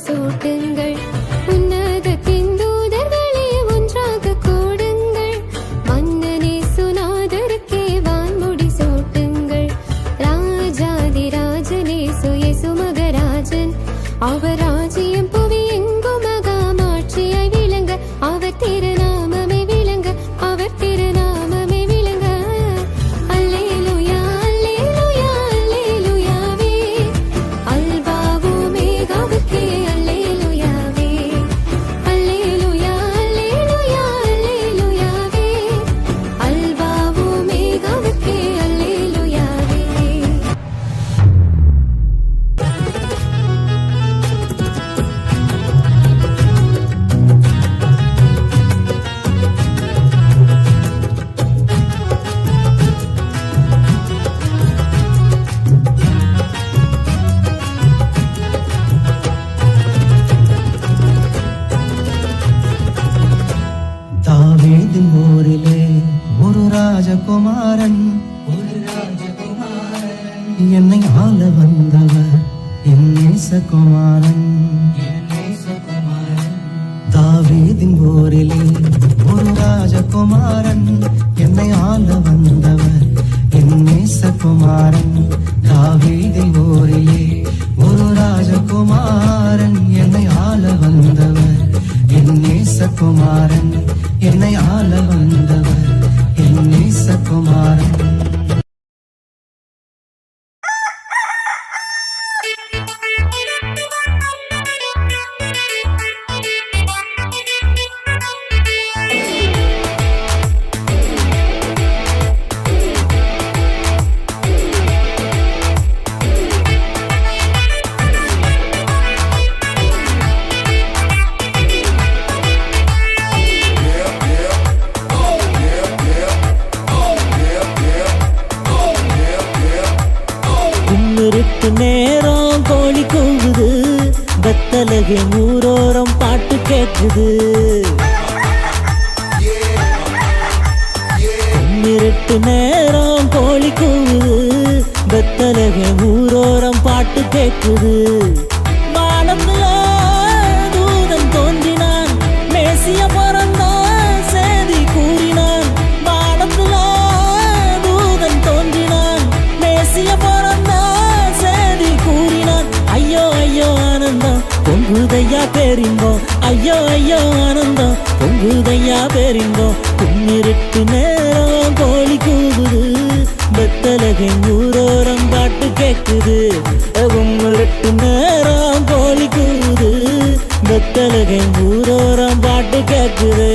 சூட்டுங்கள். உன்னதத்தின் தூதர்களே ஒன்றாக கூடுங்கள். மன்னனே சுநாதருக்கே வான்முடி சூட்டுங்கள். ராஜாதி ராஜனே சுயேசு மகராஜன், அவர் ராஜ்யம் புவி எங்கும் மகாமாட்சியாய் விளங்க. அவர் திருநாமமே விளங்க, அவர் திருநாமமே விளங்க. அல்லேலூயா அல்லேலூயா அல்லேலூயாவே, அல்பாவோ மேகாவுக்கே அல்லேலூயாவே. அல்லேலூயா அல்லேலூயா அல்லேலூயாவே, அல்பாவோ மேகாவுக்கே அல்லேலூயாவே. தாவீதின் ஊரிலே ஒரு ராஜகுமாரன், என்னை ஆள வந்தவர் என் நேசகுமாரன். தாவீதின் ஊரிலே ஒரு ராஜகுமாரன், என்னை ஆள வந்தவர் என் நேசகுமாரன். தாவீதின் ஊரிலே ஒரு ராஜகுமாரன், என்னை ஆள வந்தவர் என் நேசகுமாரன். என்னை ஆள வந்தவர் என் நேசகுமாரன். இருட்டு நேரம் கோழி கூவுது, வெத்தலகை ஊரோரம் பாட்டு கேட்குது. இருட்டு நேரம் கோழி கூவுது, வெத்தலகை ஊரோரம் பாட்டு கேட்குது. வானத்துல தூதன் தோன்றினான், மேசிய பிறந்தான் சேதி கூறினான். வானத்துல தூதன் தோன்றினான், மேசிய பிறந்தான் சேதி கூறினான். ஐயோ ஐயோ ஆனந்தம் பொங்குதையா பேரின்போம், ஐயோ ஐயோ ஆனந்தம் பொங்குதையா பேரின்போம். கும்மிருட்டு நேரம் கோழி கூவுது, வெத்தலகை ஊரோரம் பாட்டு கேட்குது. கும்மிருட்டு நேரம் கோழி கூவுது, வெத்தலகை ஊரோரம் பாட்டு கேட்குது.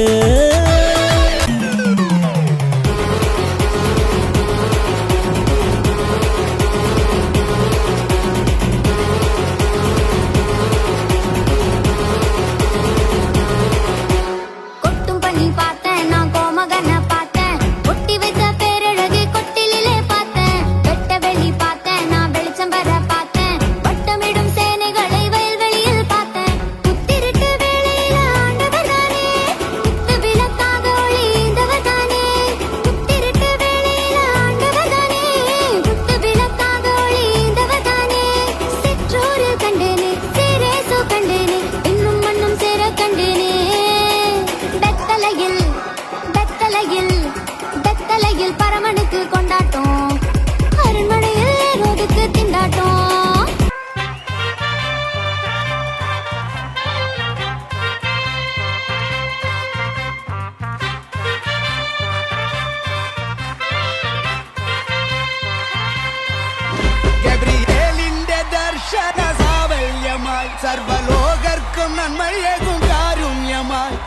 கொட்டும் பனி பார்த்தேன், நான் கோமகனை பார்த்தேன். ஒட்டி வைத்த பேரழகு கொட்டிலே பார்த்தேன். வெட்ட வெளி பார்த்தேன், நான் வெளிச்சம் வர பார்த்தேன். வட்டமிடும் சேனைகளை வயல்வெளியில் பார்த்தேன். புத்திருட்டு வேளையில ஆண்டவர் தானே, குத்து விளக்காக ஒளிந்தவர் தானே. புத்திருட்டு வேளையில ஆண்டவர் தானே, குத்து விளக்காக ஒளிந்தவர் தானே. சிற்றூரில் கண்டேனே, சேரேசு கண்டேனே, இன்னும் மண்ணும் சேர கண்டேனே. பெத்தலையில் பெத்தலையில் பெத்தலையில் பரமனுக்கு கொண்டாட்டம், அரண்மனையில் ரோதுக்கு திண்டாட்டம். ഗബ്രിയേലിന്റെ ദർശന സാവല്യമായി സർവലോകർക്കും നന്മയേകും കാരുണ്യമായി